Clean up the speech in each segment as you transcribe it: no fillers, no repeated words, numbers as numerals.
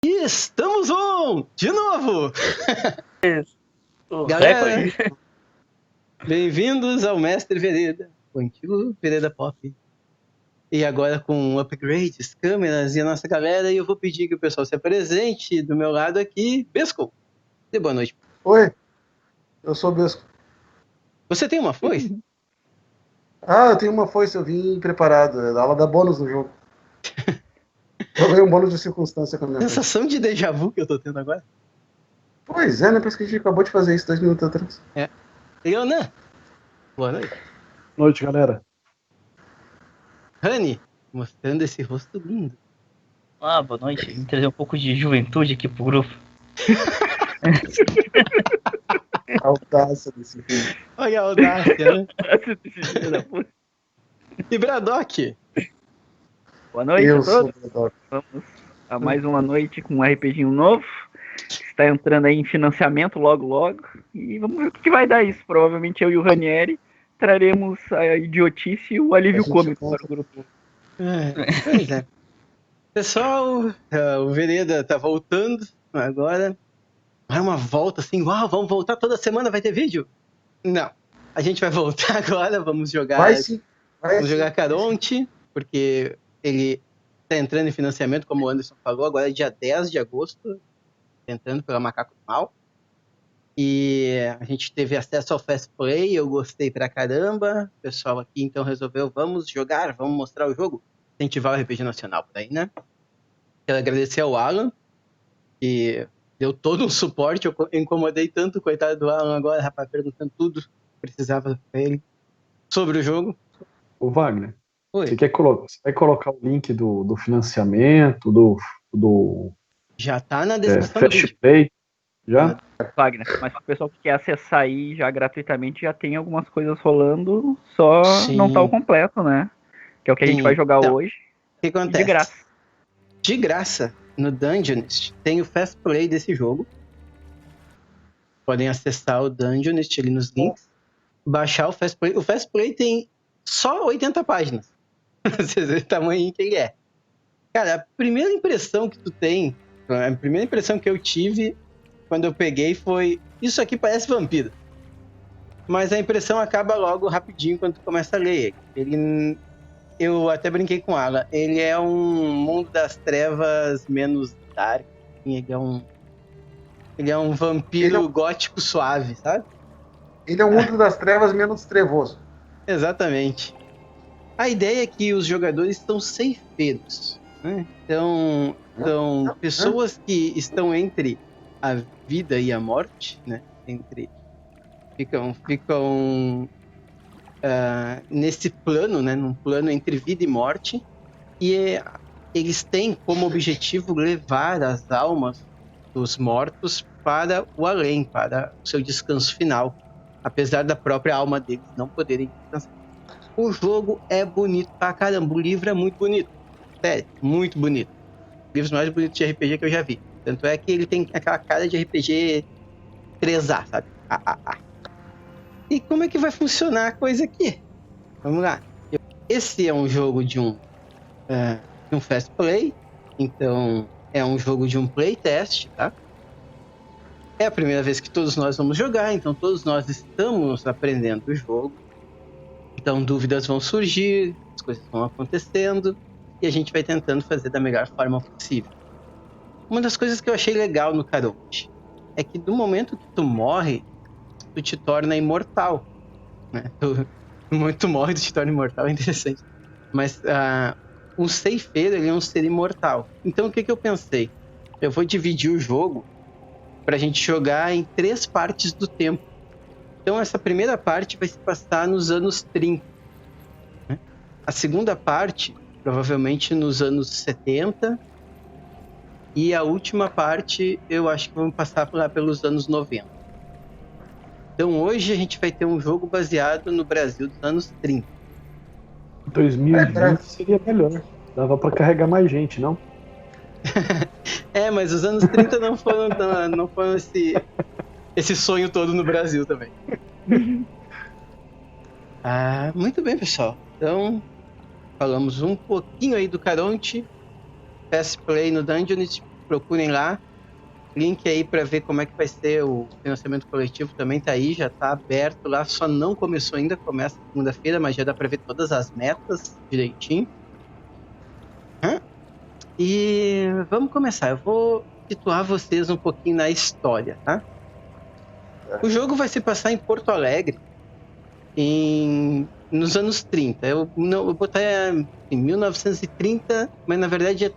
E estamos on! De novo! Galera, bem-vindos ao Mestre Vereda, o antigo Vereda Pop. E agora com upgrades, câmeras e a nossa galera, e eu vou pedir que o pessoal se apresente. Do meu lado aqui, Besco. Dê boa noite. Oi, eu sou o Besco. Você tem uma foice? Eu tenho uma foice, eu vim preparado. Ela dá bônus no jogo. Eu ganhei um bônus de circunstância com a minha foice. Sensação de déjà vu que eu tô tendo agora. Pois é, né? Parece que a gente acabou de fazer isso 2 minutos atrás. Leonan, boa noite. Boa noite, galera. Rani, mostrando esse rosto lindo. Boa noite. Vim trazer um pouco de juventude aqui pro grupo. A audácia desse filme. Olha a audácia, né? E Braddock. Boa noite Eu a sou todos. o Braddock. Vamos a mais uma noite com um RPG novo. Está entrando aí em financiamento logo. E vamos ver o que vai dar isso. Provavelmente eu e o Ranieri traremos a idiotice e o alívio cômico para o grupo. Pois é. Pessoal, o Vereda tá voltando agora. Vai uma volta assim, vamos voltar toda semana, vai ter vídeo? Não. A gente vai voltar agora, vamos jogar. Vai sim. Vamos jogar Caronte, porque ele tá entrando em financiamento, como o Anderson falou, agora é dia 10 de agosto, entrando pela Macaco do Mal. E a gente teve acesso ao Fast Play, eu gostei pra caramba. O pessoal aqui então resolveu, vamos jogar, vamos mostrar o jogo, incentivar o RPG nacional por aí, né? Quero agradecer ao Alan, que deu todo um suporte. Eu incomodei tanto o coitado do Alan agora, rapaz, perguntando tudo que precisava pra ele sobre o jogo. Ô Wagner, Oi. você vai colocar o link do financiamento, do Já tá na descrição do Fast vídeo. Play? Já? Wagner, mas o pessoal que quer acessar aí já gratuitamente já tem algumas coisas rolando, só Sim. não tá o completo, né? Que é o que a gente vai jogar Então, hoje. O que acontece? De graça. De graça, no Dungeonist, tem o Fast Play desse jogo. Podem acessar o Dungeonist ali nos links, baixar o Fast Play. O Fast Play tem só 80 páginas. Vocês veem o tamanho que ele é. Cara, a primeira impressão que tu tem, a primeira impressão que eu tive quando eu peguei foi: isso aqui parece vampiro. Mas a impressão acaba logo rapidinho quando tu começa a ler ele. Eu até brinquei com ela. Ele é um mundo das trevas menos dark. Ele é um vampiro gótico suave, sabe? Ele é um mundo das trevas menos trevoso. Exatamente. A ideia é que os jogadores são ceifeiros, né? Então, são pessoas que estão entre a vida e a morte, né? Ficam nesse plano, né? Num plano entre vida e morte, e eles têm como objetivo levar as almas dos mortos para o além, para o seu descanso final, apesar da própria alma deles não poderem descansar. O jogo é bonito pra caramba, o livro é muito bonito, sério, muito bonito. Livros mais bonitos de RPG que eu já vi. Tanto é que ele tem aquela cara de RPG 3A, sabe? E como é que vai funcionar a coisa aqui? Vamos lá. Esse é um jogo de um Fast Play, então é um jogo de um playtest, tá? É a primeira vez que todos nós vamos jogar, então todos nós estamos aprendendo o jogo. Então dúvidas vão surgir, as coisas vão acontecendo, e a gente vai tentando fazer da melhor forma possível. Uma das coisas que eu achei legal no Caronte é que do momento que tu morre, tu te torna imortal, né? No momento que tu morre, tu te torna imortal, é interessante. Mas o ceifeiro, ele é um ser imortal. Então o que eu pensei? Eu vou dividir o jogo pra gente jogar em 3 partes do tempo. Então essa primeira parte vai se passar nos anos 30. Né? A segunda parte, provavelmente nos anos 70. E a última parte, eu acho que vamos passar lá pelos anos 90. Então hoje a gente vai ter um jogo baseado no Brasil dos anos 30. 2020 seria melhor. Dava pra carregar mais gente, não? Mas os anos 30 não foram esse sonho todo no Brasil também. Muito bem, pessoal. Então, falamos um pouquinho aí do Caronte, Fast Play no Dungeonist, procurem lá. Link aí para ver como é que vai ser o financiamento coletivo também tá aí, já tá aberto lá, só não começou ainda, começa segunda-feira, mas já dá para ver todas as metas direitinho. E vamos começar, eu vou situar vocês um pouquinho na história, tá? O jogo vai se passar em Porto Alegre nos anos 30. Eu vou botar em 1930, mas na verdade é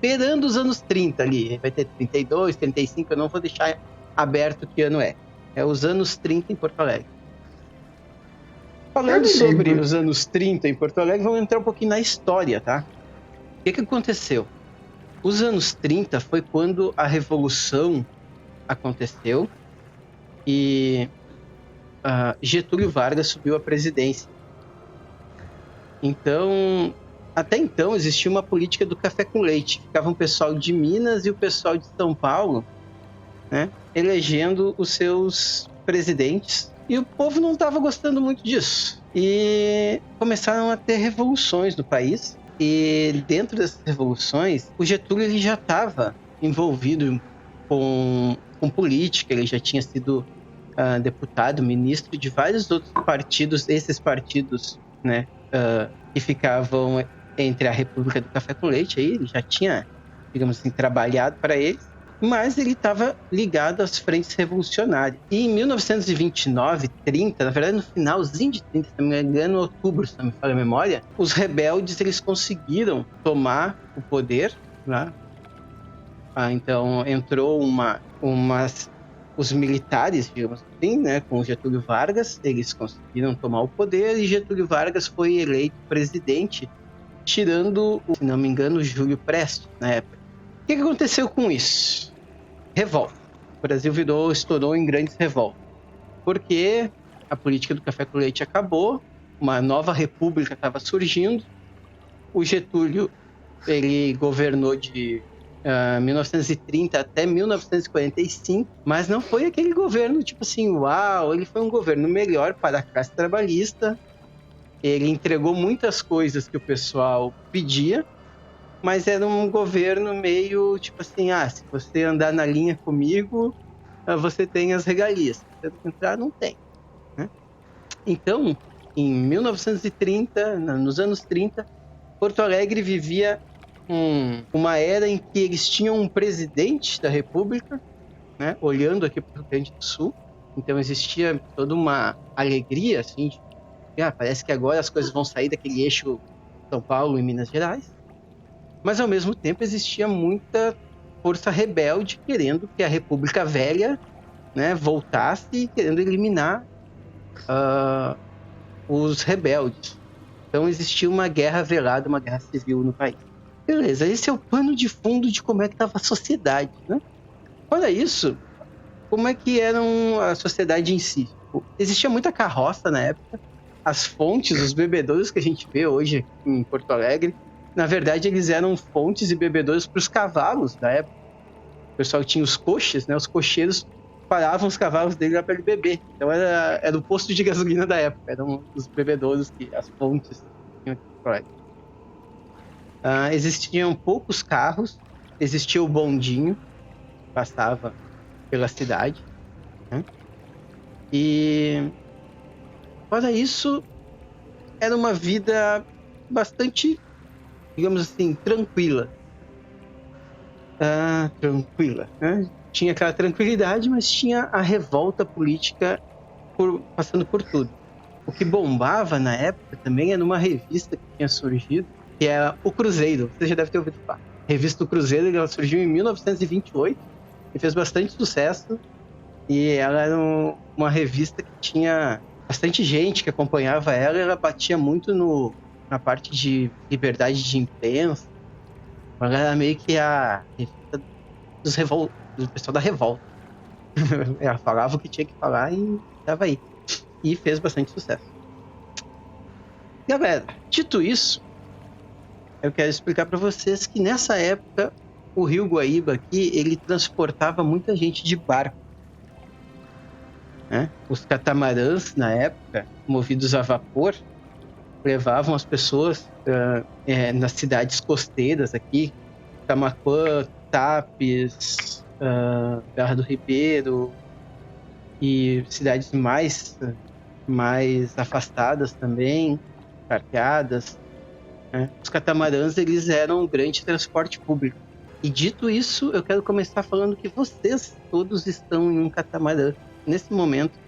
esperando os anos 30 ali. Vai ter 32, 35, eu não vou deixar aberto que ano é. É os anos 30 em Porto Alegre. Falando sobre os anos 30 em Porto Alegre, vamos entrar um pouquinho na história, tá? O que aconteceu? Os anos 30 foi quando a Revolução aconteceu e Getúlio Vargas subiu à presidência. Então, até então existia uma política do café com leite. Ficava o pessoal de Minas e o pessoal de São Paulo, né, elegendo os seus presidentes. E o povo não estava gostando muito disso. E começaram a ter revoluções no país. E dentro dessas revoluções, o Getúlio ele já estava envolvido com política. Ele já tinha sido deputado, ministro de vários outros partidos. Esses partidos, né, que ficavam entre a República do Café com Leite, aí ele já tinha, digamos assim, trabalhado para eles, mas ele estava ligado às frentes revolucionárias. E em 1929, 30, na verdade no finalzinho de 30, se não me engano, outubro, se não me falha a memória, os rebeldes eles conseguiram tomar o poder, né? Então entrou os militares, digamos assim, né, com o Getúlio Vargas, eles conseguiram tomar o poder e Getúlio Vargas foi eleito presidente, tirando, se não me engano, o Júlio Prestes na época. O que aconteceu com isso? Revolta. O Brasil estourou em grandes revoltas. Porque a política do café com leite acabou, uma nova república estava surgindo, o Getúlio ele governou de 1930 até 1945, mas não foi aquele governo tipo assim, uau, ele foi um governo melhor para a classe trabalhista, ele entregou muitas coisas que o pessoal pedia, mas era um governo meio tipo assim, se você andar na linha comigo, você tem as regalias, se você não entrar, não tem, né? Então, em 1930, nos anos 30, Porto Alegre vivia uma era em que eles tinham um presidente da República, né, olhando aqui para o Rio Grande do Sul. Então existia toda uma alegria, assim, parece que agora as coisas vão sair daquele eixo São Paulo e Minas Gerais. Mas ao mesmo tempo existia muita força rebelde querendo que a República Velha, né, voltasse e querendo eliminar os rebeldes. Então existia uma guerra velada, uma guerra civil no país. Beleza, esse é o pano de fundo de como é que estava a sociedade, né? Olha isso, como é que era a sociedade em si. Existia muita carroça na época, as fontes, os bebedouros que a gente vê hoje em Porto Alegre, na verdade eles eram fontes e bebedouros para os cavalos da época. O pessoal tinha os coches, né? Os cocheiros paravam os cavalos dele lá para ele beber. Então era o posto de gasolina da época, eram os bebedouros, as fontes que tinham aqui em Porto Alegre. Existiam poucos carros, existia o bondinho que passava pela cidade, né? E fora isso, era uma vida bastante, digamos assim, tranquila. Né? Tinha aquela tranquilidade, mas tinha a revolta política passando por tudo. O que bombava na época também era uma revista que tinha surgido, que é o Cruzeiro. Você já deve ter ouvido falar. A revista O Cruzeiro, ela surgiu em 1928 e fez bastante sucesso. E ela era uma revista que tinha bastante gente que acompanhava ela. Ela batia muito na parte de liberdade de imprensa. Ela era meio que a revista do pessoal da revolta. Ela falava o que tinha que falar e estava aí. E fez bastante sucesso. Galera, dito isso, eu quero explicar para vocês que nessa época o Rio Guaíba aqui, ele transportava muita gente de barco, né? Os catamarãs, na época, movidos a vapor, levavam as pessoas nas cidades costeiras aqui, Camaquã, Tapes, Barra do Ribeiro e cidades mais afastadas também, carteadas, né? Os catamarãs, eles eram um grande transporte público. E dito isso, eu quero começar falando que vocês todos estão em um catamarã, nesse momento,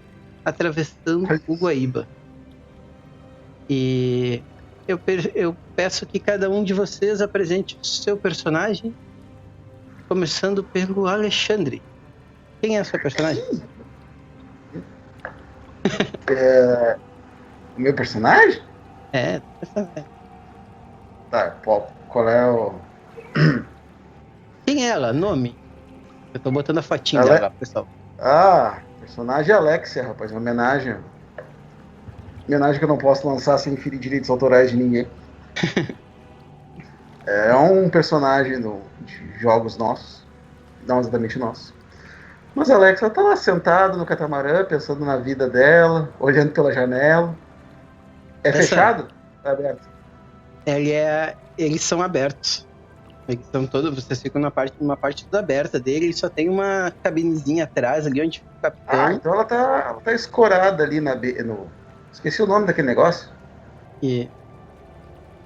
atravessando o Guaíba. E eu peço que cada um de vocês apresente o seu personagem, começando pelo Alexandre. Quem é o seu personagem? O meu personagem? Personagem. Tá, qual é o... Quem é ela? Nome? Eu tô botando a fotinha dela lá, pessoal. Personagem Alexia, rapaz. Uma homenagem. Homenagem que eu não posso lançar sem ferir direitos autorais de ninguém. É um personagem de jogos nossos. Não exatamente nossos. Mas a Alexia tá lá sentada no catamarã, pensando na vida dela, olhando pela janela. Fechado? Tá aberto? Eles são abertos. Eles são todos, vocês ficam numa parte toda aberta dele, e só tem uma cabinezinha atrás ali onde fica o capitão. Então ela tá escorada ali esqueci o nome daquele negócio.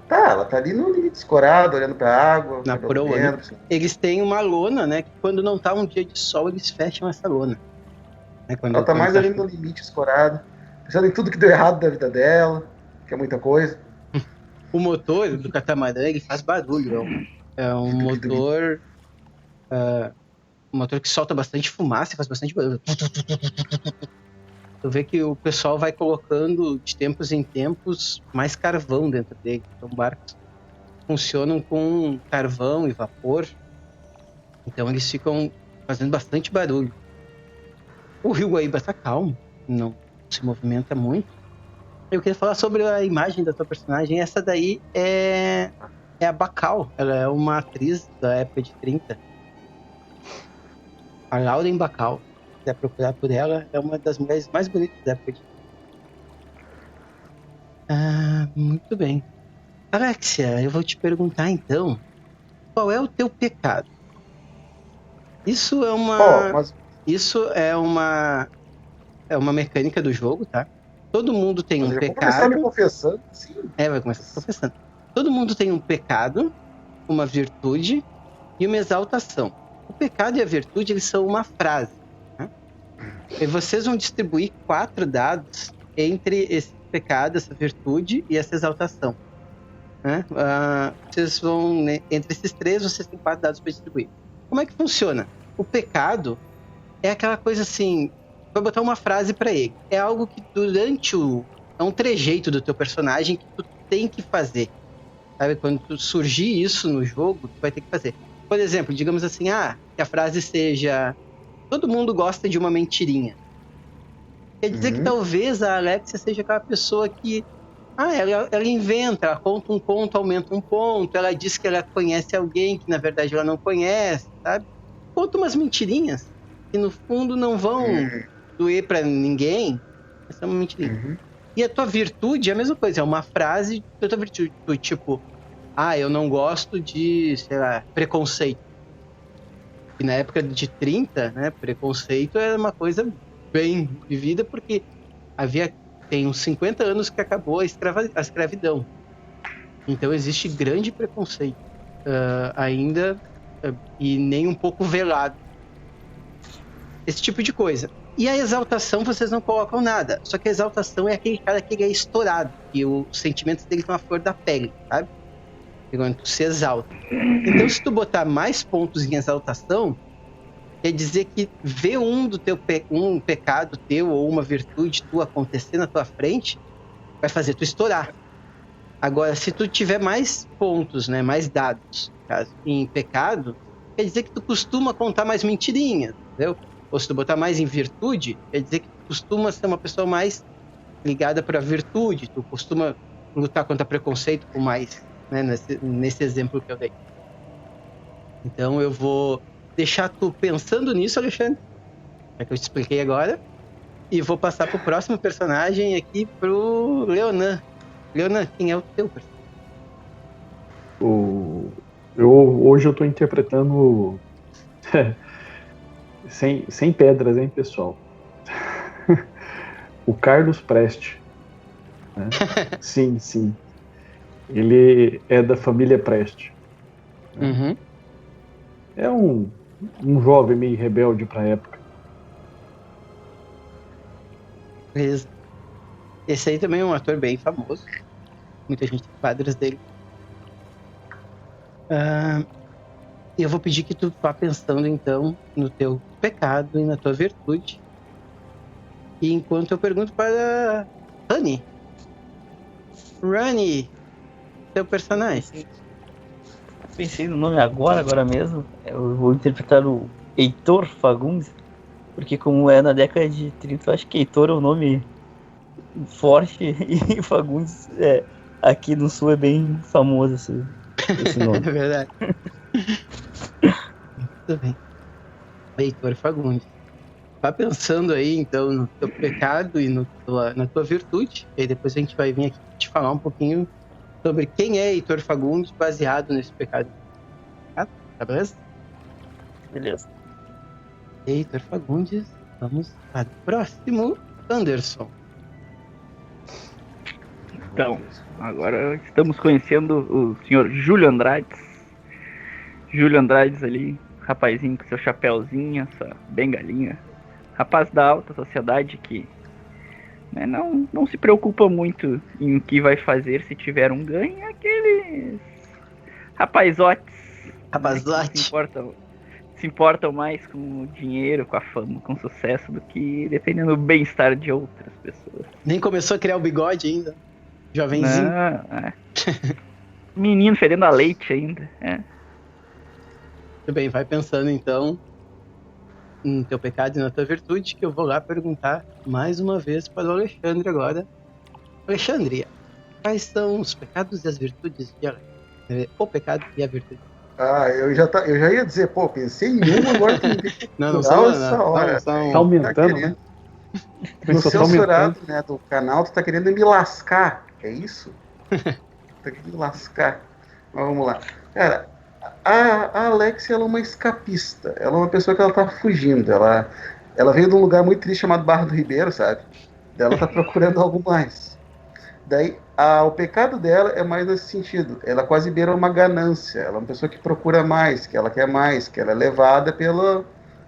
Ela tá ali no limite, escorada, olhando pra água. Na proa, né? Eles têm uma lona, né? Que quando não tá um dia de sol, eles fecham essa lona. Né? Ela tá mais ali no limite, escorada, pensando em tudo que deu errado da vida dela, que é muita coisa. O motor do catamarã, ele faz barulho. É um motor... um motor que solta bastante fumaça e faz bastante barulho. Tu vê que o pessoal vai colocando, de tempos em tempos, mais carvão dentro dele. Então, barcos funcionam com carvão e vapor. Então, eles ficam fazendo bastante barulho. O rio Guaíba tá calmo, não se movimenta muito. Eu queria falar sobre a imagem da tua personagem. Essa daí é a Bacall. Ela é uma atriz da época de 30. A Lauren Bacall. Se quiser procurar por ela, é uma das mulheres mais bonitas da época de 30. Muito bem. Alexia, eu vou te perguntar então, qual é o teu pecado? Isso é uma mecânica do jogo, tá? Todo mundo tem um pecado. Vai começar me confessando, sim. Vai começar se confessando. Todo mundo tem um pecado, uma virtude e uma exaltação. O pecado e a virtude, eles são uma frase. Né? E vocês vão distribuir 4 dados entre esse pecado, essa virtude e essa exaltação. Né? Vocês vão, entre esses 3, vocês têm 4 dados para distribuir. Como é que funciona? O pecado é aquela coisa assim... Vai botar uma frase pra ele. É algo que é um trejeito do teu personagem que tu tem que fazer. Sabe? Quando tu surgir isso no jogo, tu vai ter que fazer. Por exemplo, digamos assim, que a frase seja: todo mundo gosta de uma mentirinha. Quer dizer que talvez a Alexia seja aquela pessoa que... ela inventa, ela conta um conto, aumenta um ponto, ela diz que ela conhece alguém que na verdade ela não conhece, sabe? Conta umas mentirinhas que no fundo não vão... doer pra ninguém, essa é uma mentirinha. E a tua virtude é a mesma coisa, é uma frase da tua virtude, tipo, eu não gosto de, sei lá, preconceito. E na época de 30, né, preconceito era uma coisa bem vivida, porque tem uns 50 anos que acabou a escravidão. Então existe grande preconceito ainda, e nem um pouco velado. Esse tipo de coisa. E a exaltação, vocês não colocam nada. Só que a exaltação é aquele cara que ele é estourado. E os sentimentos dele estão à flor da pele, sabe? Quando tu se exalta. Então, se tu botar mais pontos em exaltação, quer dizer que ver um pecado teu ou uma virtude tua acontecer na tua frente, vai fazer tu estourar. Agora, se tu tiver mais pontos, né, mais dados, no caso, em pecado, quer dizer que tu costuma contar mais mentirinhas, entendeu? Ou se tu botar mais em virtude, quer dizer que tu costuma ser uma pessoa mais ligada para a virtude, tu costuma lutar contra preconceito com mais, né, nesse exemplo que eu dei. Então eu vou deixar tu pensando nisso, Alexandre, é que eu te expliquei agora, e vou passar pro próximo personagem aqui, pro Leonan. Leonan, quem é o teu personagem? Hoje eu tô interpretando Sem pedras, hein, pessoal? O Carlos Preste. Né? Sim. Ele é da família Preste. Uhum. É um jovem meio rebelde pra época. Beleza. Esse aí também é um ator bem famoso. Muita gente tem quadros dele. E eu vou pedir que tu vá pensando, então, no teu pecado e na tua virtude. E enquanto eu pergunto para Rani. Rani, teu personagem. Pensei no nome agora mesmo. Eu vou interpretar o Heitor Fagundes, porque como é na década de 30, eu acho que Heitor é um nome forte e Fagundes aqui no sul é bem famoso esse nome. É verdade. Muito bem. Heitor Fagundes. Vá pensando aí, então, no teu pecado e na tua virtude. E aí depois a gente vai vir aqui te falar um pouquinho sobre quem é Heitor Fagundes baseado nesse pecado. Tá beleza? Beleza. Heitor Fagundes. Vamos para o próximo, Anderson. Então, agora estamos conhecendo o senhor Júlio Andrades. Júlio Andrades ali, rapazinho com seu chapéuzinho, essa bengalinha. Rapaz da alta sociedade que, né, não se preocupa muito em o que vai fazer se tiver um ganho. É aqueles rapazotes. Rapazote. Né, se importam mais com o dinheiro, com a fama, com o sucesso, do que dependendo do bem-estar de outras pessoas. Nem começou a criar o bigode ainda. Jovenzinho. Menino fedendo a leite ainda. Muito bem, vai pensando então no teu pecado e na tua virtude, que eu vou lá perguntar mais uma vez para o Alexandre agora. Alexandre, quais são os pecados e as virtudes de Alex? O pecado e a virtude. Eu já ia dizer, pensei em um, agora tem que não são essa hora. Tá aumentando, né? No censurado, né, do canal, tu tá querendo me lascar, é isso? Tá querendo me lascar. Mas vamos lá. Cara, a Alexia, ela é uma escapista. Ela é uma pessoa que ela tá fugindo. Ela veio de um lugar muito triste chamado Barra do Ribeiro, sabe? Ela tá procurando algo mais. Daí, o pecado dela é mais nesse sentido. Ela quase beira uma ganância. Ela é uma pessoa que procura mais, que ela quer mais, que ela é levada pelo...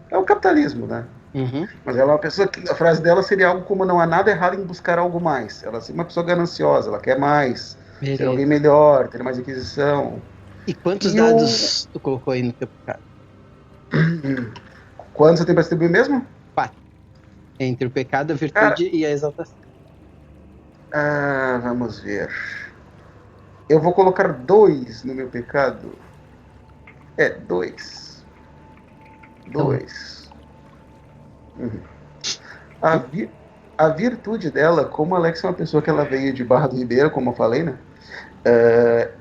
É o capitalismo, né? Uhum. Mas ela é uma pessoa que... A frase dela seria algo como: não há nada errado em buscar algo mais. Ela é uma pessoa gananciosa, ela quer mais. Beleza. Ser alguém melhor, ter mais aquisição. E quantos dados tu colocou aí no teu pecado? Quantos você tem pra distribuir mesmo? 4. Entre o pecado, a virtude e a exaltação. Vamos ver. Eu vou colocar 2 no meu pecado. 2. 2. A virtude dela, como a Alex é uma pessoa que ela veio de Barra do Ribeiro, como eu falei, né?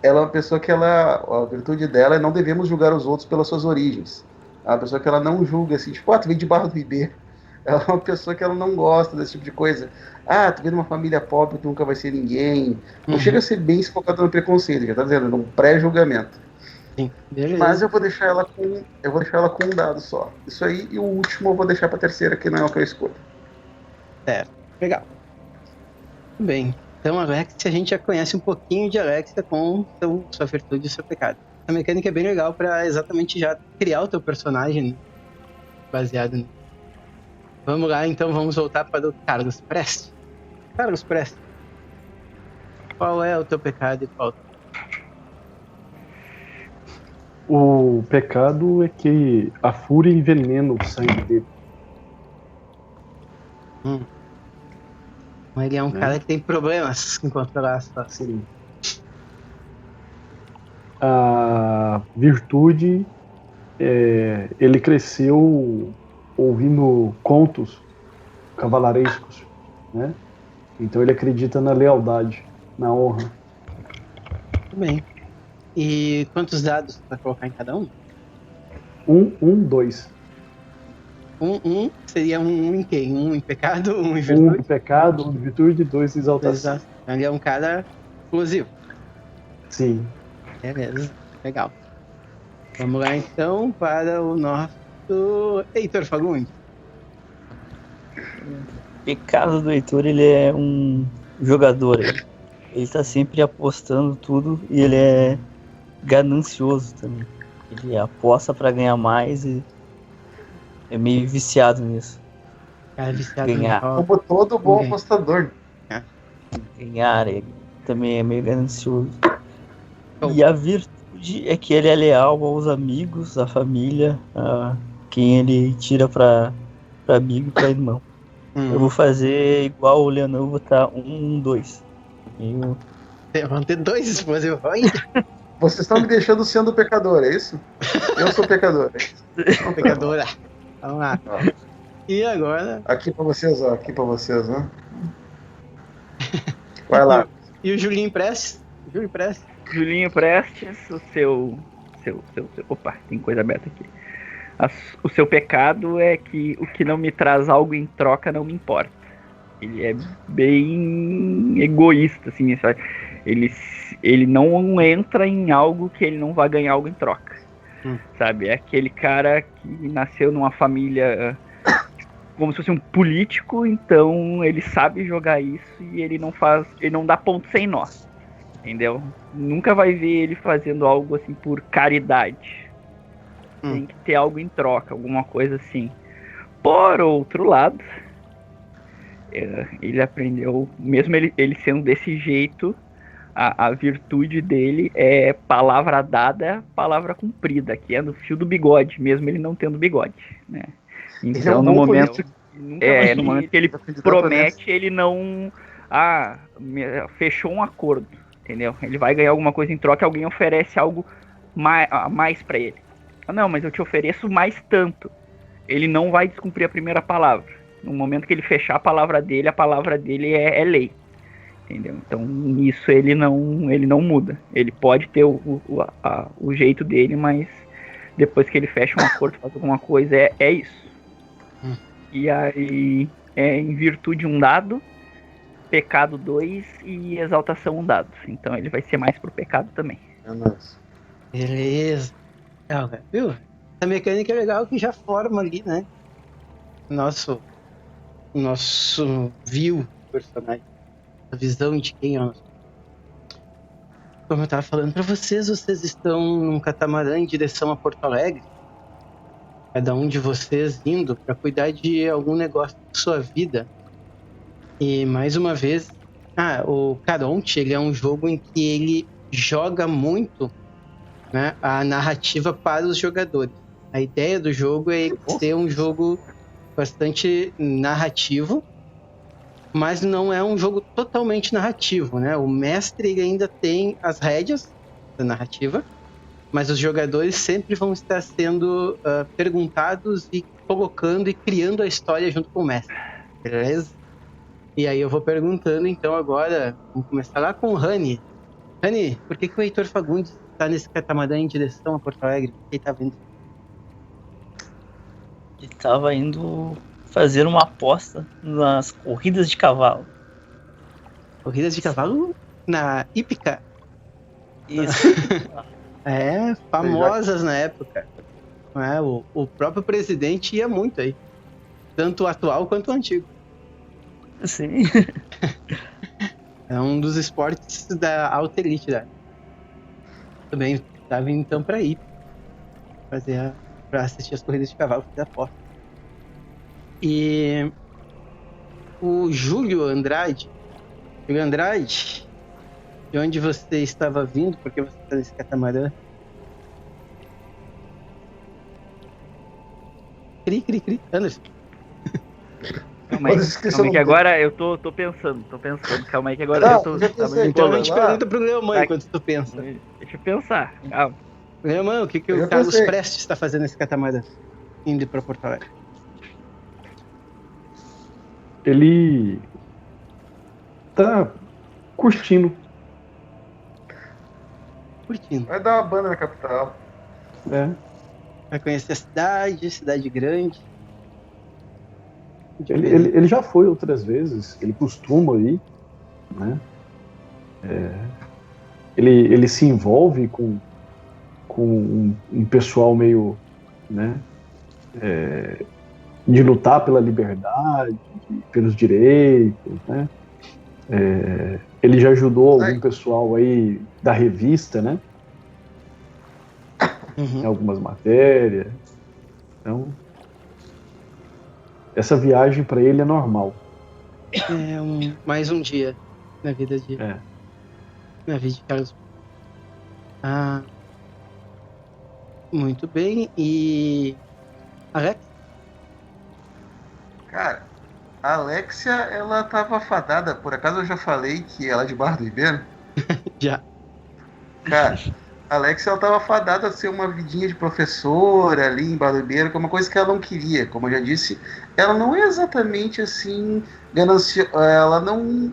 Ela é uma pessoa que a virtude dela é não devemos julgar os outros pelas suas origens. É uma pessoa que ela não julga assim, tipo, tu veio de Barra do Ribeiro. Ela é uma pessoa que ela não gosta desse tipo de coisa. Tu vem de uma família pobre, tu nunca vai ser ninguém. Não chega a ser bem focado no preconceito, já tá dizendo, num pré-julgamento. Sim, beleza. Mas eu vou deixar ela com um dado só. Isso aí, e o último eu vou deixar pra terceira, que não é o que eu escolho. Certo, legal. Muito bem. Então, Alexia, a gente já conhece um pouquinho de Alexia com sua virtude e seu pecado. A mecânica é bem legal para exatamente já criar o teu personagem baseado nisso. Vamos lá, então, vamos voltar para o Carlos Preste. Carlos Preste, qual é o teu pecado e qual? O pecado é que a fúria envenena o sangue dele. Ele é um cara que tem problemas em controlar a situação. Sim. A virtude, ele cresceu ouvindo contos cavalarescos, né? Então ele acredita na lealdade, na honra. Muito bem. E quantos dados tu vai colocar em cada um? 2. Seria um em quem? Um em pecado, um em virtude? 1 em pecado, 1 em virtude, 2 em exaltação. Exato. Ele é um cara explosivo. Sim. Beleza, legal. Vamos lá então para o nosso O Heitor Fagundes. O pecado do Heitor, ele é um jogador. Ele tá sempre apostando tudo e ele é ganancioso também. Ele aposta pra ganhar mais e é meio viciado nisso. Cara, viciado Ganhar. no Como todo bom Ninguém. apostador. Ganhar, ele também é meio ganancioso. Bom. E a virtude é que ele é leal aos amigos, à família, a quem ele tira pra amigo e pra irmão. Eu vou fazer igual o Leonão, vou botar 1, 2. Vão ter 2 esposas. Vocês estão me deixando sendo pecador, é isso? Eu sou pecador. Pecadora. Vamos lá. E agora? Aqui pra vocês, ó. Aqui pra vocês, né? Vai lá. E o Julinho Prestes? Julinho Prestes, o seu. Opa, tem coisa aberta aqui. O seu pecado é que o que não me traz algo em troca não me importa. Ele é bem egoísta, assim, sabe? Ele não entra em algo que ele não vai ganhar algo em troca. Sabe? É aquele cara que nasceu numa família como se fosse um político, então ele sabe jogar isso e ele não dá ponto sem nó. Entendeu? Nunca vai ver ele fazendo algo assim por caridade. Tem que ter algo em troca, alguma coisa assim. Por outro lado, ele aprendeu, mesmo ele sendo desse jeito, a virtude dele é palavra dada, palavra cumprida, que é no fio do bigode, mesmo ele não tendo bigode, né? Então, no momento que ele promete, ele não fechou um acordo, entendeu? Ele vai ganhar alguma coisa em troca, alguém oferece algo mais para ele. Não, mas eu te ofereço mais tanto. Ele não vai descumprir a primeira palavra. No momento que ele fechar a palavra dele é lei. Entendeu? Então, nisso ele não muda. Ele pode ter o jeito dele, mas depois que ele fecha um acordo, faz alguma coisa, é isso. E aí, em virtude 1 dado, pecado 2 e exaltação 1 dado. Então ele vai ser mais pro pecado também. Beleza. Viu? Essa mecânica é legal que já forma ali, né? Nosso view personagem. A visão de quem é o nosso. Como eu tava falando pra vocês estão num catamarã em direção a Porto Alegre. Cada um de vocês indo pra cuidar de algum negócio da sua vida. E mais uma vez, o Caronte, ele é um jogo em que ele joga muito, né, a narrativa para os jogadores. A ideia do jogo é ser um jogo bastante narrativo, mas não é um jogo totalmente narrativo, né? O mestre ele ainda tem as rédeas da narrativa, mas os jogadores sempre vão estar sendo perguntados e colocando e criando a história junto com o mestre, beleza? E aí eu vou perguntando, então agora, vamos começar lá com o Rani. Rani, por que o Heitor Fagundes está nesse catamarã em direção a Porto Alegre? Por que ele tá vindo? Ele tava indo fazer uma aposta nas corridas de cavalo. Corridas de cavalo na hípica? Isso. Famosas na época. O próprio presidente ia muito aí. Tanto o atual quanto o antigo. Sim. É um dos esportes da alta elite, né? Também estava então para ir para assistir as corridas de cavalo, fazer a aposta. E o Júlio Andrade, de onde você estava vindo? Porque você está nesse catamarã? Cri, Anderson. Calma aí que agora eu tô pensando. Calma aí que agora eu tô Então a gente pergunta pro Leomã enquanto tu pensa. Deixa eu pensar. Calma. Leomã, o que o Carlos Prestes está fazendo nesse catamarã? Indo pra Porto Alegre. Ele tá curtindo. Vai dar uma banda na capital. Vai conhecer a cidade grande. Ele já foi outras vezes, ele costuma ir, né? Ele se envolve com um pessoal meio, né, de lutar pela liberdade, pelos direitos, né? Ele já ajudou algum pessoal aí da revista, né? Em algumas matérias. Então, essa viagem para ele é normal. Mais um dia na vida de Carlos. Muito bem. E Alex? Cara, a Alexia, ela tava fadada. Por acaso eu já falei que ela é de Barra do Ribeiro? Já. Cara, a Alexia, ela tava fadada a ser uma vidinha de professora ali em Barra do Ribeiro, que é uma coisa que ela não queria. Como eu já disse, ela não é exatamente assim gananciosa. Ela não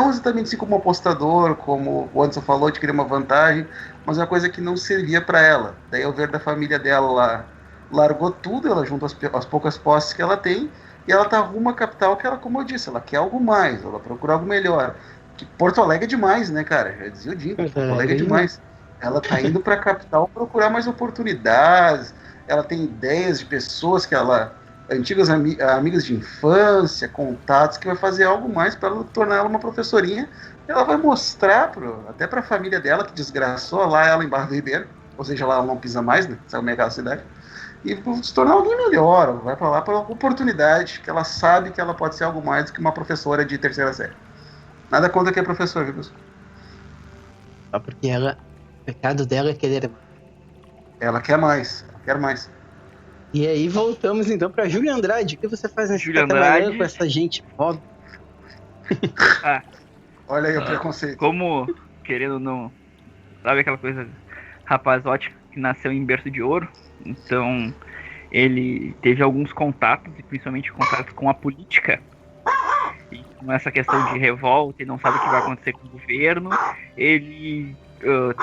exatamente assim como apostador, como o Anderson falou, de querer uma vantagem, mas é uma coisa que não servia para ela. Daí ao ver da família dela lá, largou tudo, ela junto às poucas posses que ela tem, e ela tá rumo à capital que ela, como eu disse, ela quer algo mais, ela procura algo melhor. Que Porto Alegre é demais, né, cara? Já dizia o Dinho, Porto Alegre é demais. Ela tá indo para a capital procurar mais oportunidades, ela tem ideias de pessoas que ela... antigas amigas de infância, contatos, que vai fazer algo mais para tornar ela uma professorinha. Ela vai mostrar até para a família dela, que desgraçou lá ela em Barra do Ribeiro, ou seja, lá ela não pisa mais, né? Saiu daquela cidade. E se tornar alguém melhor, vai para lá para oportunidade, que ela sabe que ela pode ser algo mais do que uma professora de terceira série. Nada contra que é professor, viu, pessoal? Só porque o pecado dela é querer. Ela quer mais, ela quer mais. E aí voltamos então para Júlia Andrade. O que você faz nesse Júlia catamarã Andrade com essa gente pobre? Olha aí o preconceito. Como, querendo ou não, sabe aquela coisa rapazote que nasceu em berço de ouro? Então, ele teve alguns contatos, e principalmente contatos com a política. E com essa questão de revolta e não sabe o que vai acontecer com o governo, ele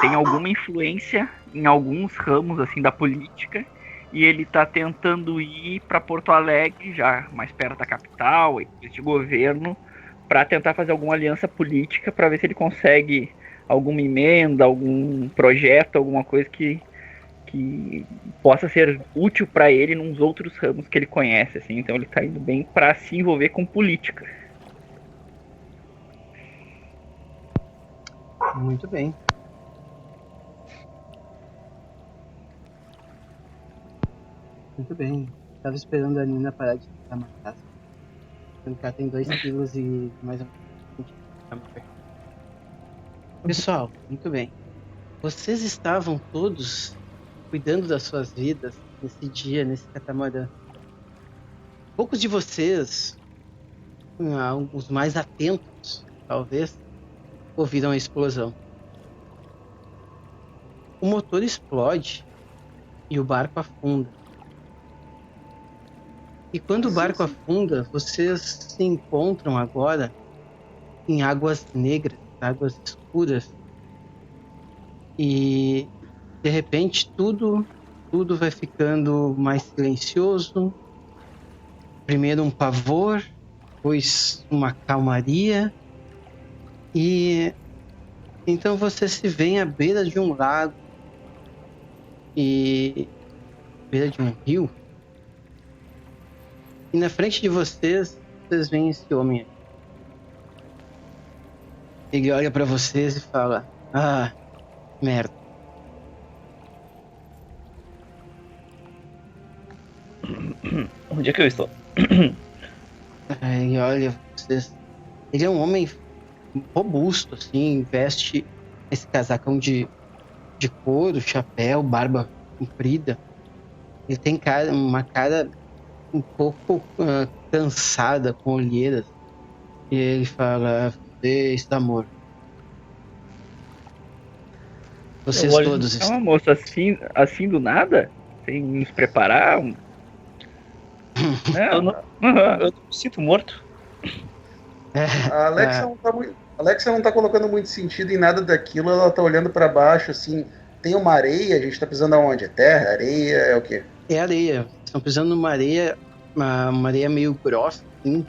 tem alguma influência em alguns ramos assim da política, e ele está tentando ir para Porto Alegre, já mais perto da capital, este governo, para tentar fazer alguma aliança política, para ver se ele consegue alguma emenda, algum projeto, alguma coisa que possa ser útil para ele nos outros ramos que ele conhece, assim. Então ele está indo bem para se envolver com política. Muito bem. Muito bem. Estava esperando a Nina parar de tentar matar. Sendo que ela tem 2 quilos e mais ou menos. Pessoal, muito bem. Vocês estavam todos cuidando das suas vidas nesse dia, nesse catamarã. Poucos de vocês, os mais atentos, talvez, ouviram a explosão. O motor explode e o barco afunda. E quando o barco afunda, vocês se encontram agora em águas negras, águas escuras. E de repente tudo vai ficando mais silencioso. Primeiro um pavor, depois uma calmaria. E então você se vê à beira de um lago e à beira de um rio. E na frente de vocês veem esse homem aí. Ele olha pra vocês e fala: "Ah, merda." Onde é que eu estou? Ele olha vocês. Ele é um homem robusto, assim, veste esse casacão de couro, chapéu, barba comprida. Ele tem uma cara um pouco cansada, com olheiras. E ele fala: "Você está morto. Vocês todos É estão." uma moça assim do nada? Sem nos preparar? Eu não me sinto morto. A Alexia não tá colocando muito sentido em nada daquilo, ela tá olhando pra baixo, assim, tem uma areia, a gente tá pisando aonde? É terra? Areia? É o quê? É areia. Estão pisando numa areia, uma areia meio grossa, assim,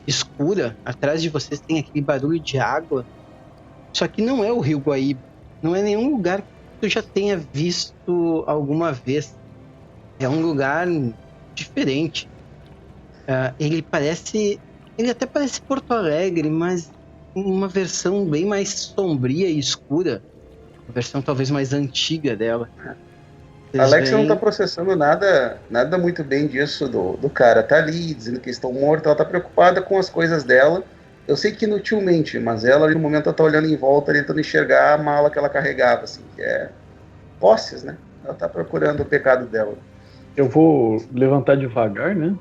escura. Atrás de vocês tem aquele barulho de água. Só que não é o Rio Guaíba. Não é nenhum lugar que tu já tenha visto alguma vez. É um lugar diferente. Ele até parece Porto Alegre, mas uma versão bem mais sombria e escura. Uma versão talvez mais antiga dela. A Alexia não tá processando nada muito bem disso do cara. Tá ali dizendo que estão mortos, ela tá preocupada com as coisas dela. Eu sei que inutilmente, mas ela ali no momento ela tá olhando em volta, tentando enxergar a mala que ela carregava, assim, que é posses, né? Ela tá procurando o pecado dela. Eu vou levantar devagar, né?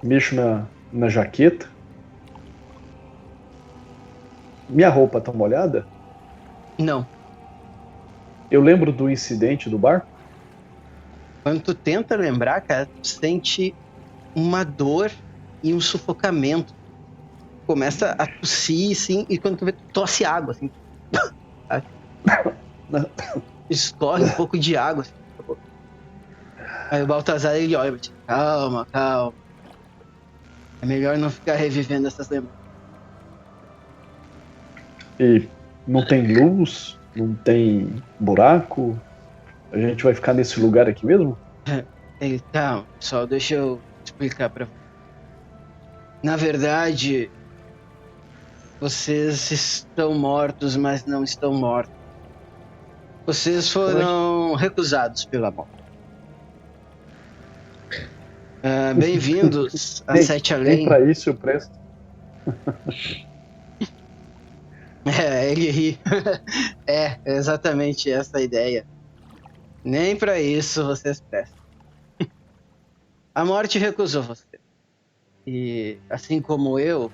Mexo na jaqueta. Minha roupa tá molhada? Não. Eu lembro do incidente do barco? Quando tu tenta lembrar, cara, tu sente uma dor e um sufocamento. Começa a tossir, assim, e quando tu vê, tu tosse água, assim. Escorre um pouco de água, assim. Aí o Baltazar, ele olha, tipo, calma. É melhor não ficar revivendo essas lembranças. E não tem luz, não tem buraco. A gente vai ficar nesse lugar aqui mesmo? Ele, calma, pessoal, deixa eu explicar pra você. Na verdade, vocês estão mortos, mas não estão mortos. Vocês foram recusados pela morte. Bem-vindos a Sete Além. Nem pra isso eu presto. Ele ri. É exatamente essa a ideia. Nem pra isso vocês prestam. A morte recusou você. E assim como eu,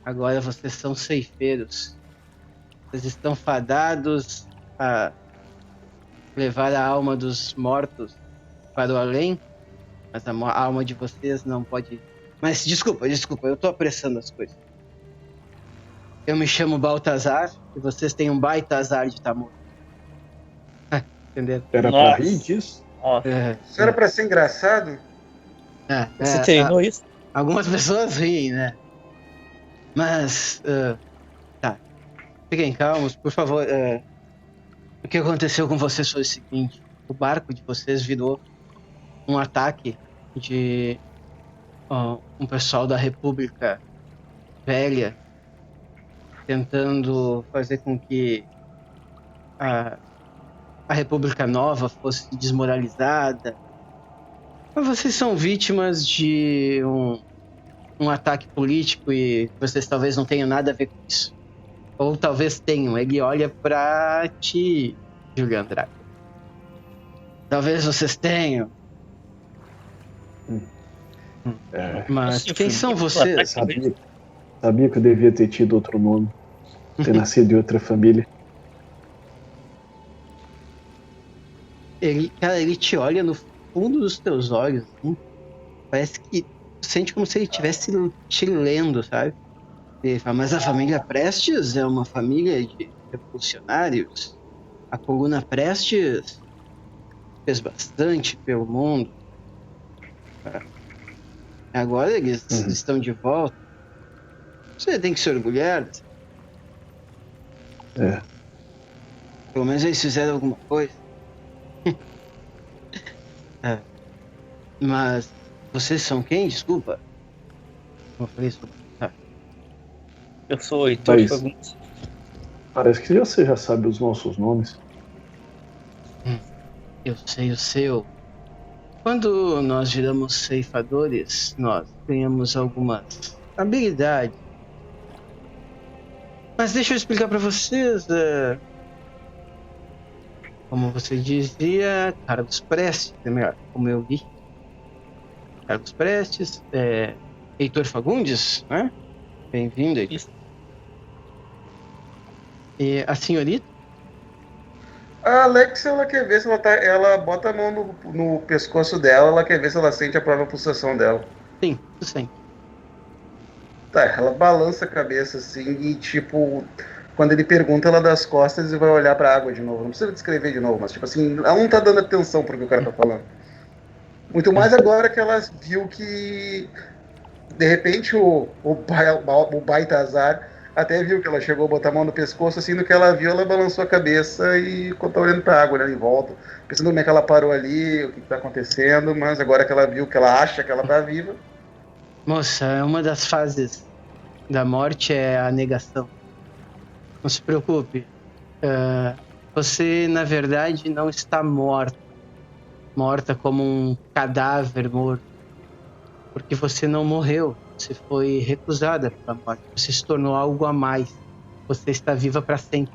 agora vocês são ceifeiros. Vocês estão fadados a levar a alma dos mortos para o além. Mas a alma de vocês não pode... Mas desculpa, eu tô apressando as coisas. Eu me chamo Baltazar e vocês têm um baita azar de estar morto. Entendeu? Era pra rir disso? Isso era pra ser engraçado? Você treinou isso? Algumas pessoas riem, né? Mas, tá. Fiquem calmos, por favor. O que aconteceu com vocês foi o seguinte. O barco de vocês virou um ataque de um pessoal da República Velha tentando fazer com que a República Nova fosse desmoralizada. Mas vocês são vítimas de um ataque político e vocês talvez não tenham nada a ver com isso. Ou talvez tenham. Ele olha pra ti, Julian Drago. Talvez vocês tenham. Mas quem são vocês? Sabia que eu devia ter tido outro nome. Ter nascido de outra família. Ele te olha no fundo dos teus olhos. Assim. Parece que sente como se ele estivesse te lendo, sabe? Ele fala, mas a família Prestes é uma família de revolucionários. A coluna Prestes fez bastante pelo mundo. Agora eles estão de volta. Você tem que se orgulhar. Pelo menos eles fizeram alguma coisa. Mas vocês são quem? Desculpa. Como eu falei isso? Eu sou o Heitor Fagundes. Parece que você já sabe os nossos nomes. Eu sei o seu. Quando nós viramos ceifadores, nós ganhamos algumas habilidades. Mas deixa eu explicar pra vocês. Como você dizia, Carlos Prestes, é melhor, como eu vi. Carlos Prestes, Heitor Fagundes, né? Bem-vindo, Heitor. E a senhorita? A Alexia, ela quer ver se ela bota a mão no pescoço dela, ela quer ver se ela sente a própria pulsação dela. Sim, tu sente. Tá, ela balança a cabeça assim e tipo, quando ele pergunta, ela dá as costas e vai olhar pra água de novo. Não precisa descrever de novo, mas tipo assim, ela não tá dando atenção pro que o cara tá falando. Muito mais agora que ela viu que de repente o Baltazar até viu que ela chegou a botar a mão no pescoço, assim, no que ela viu, ela balançou a cabeça e ficou olhando pra água, olhando em volta, pensando como é que ela parou ali, o que tá acontecendo, mas agora que ela viu que ela acha que ela tá viva... Moça, uma das fases da morte é a negação. Não se preocupe. Você, na verdade, não está morta. Morta como um cadáver morto. Porque você não morreu. Você foi recusada pela morte. Você se tornou algo a mais. Você está viva para sempre.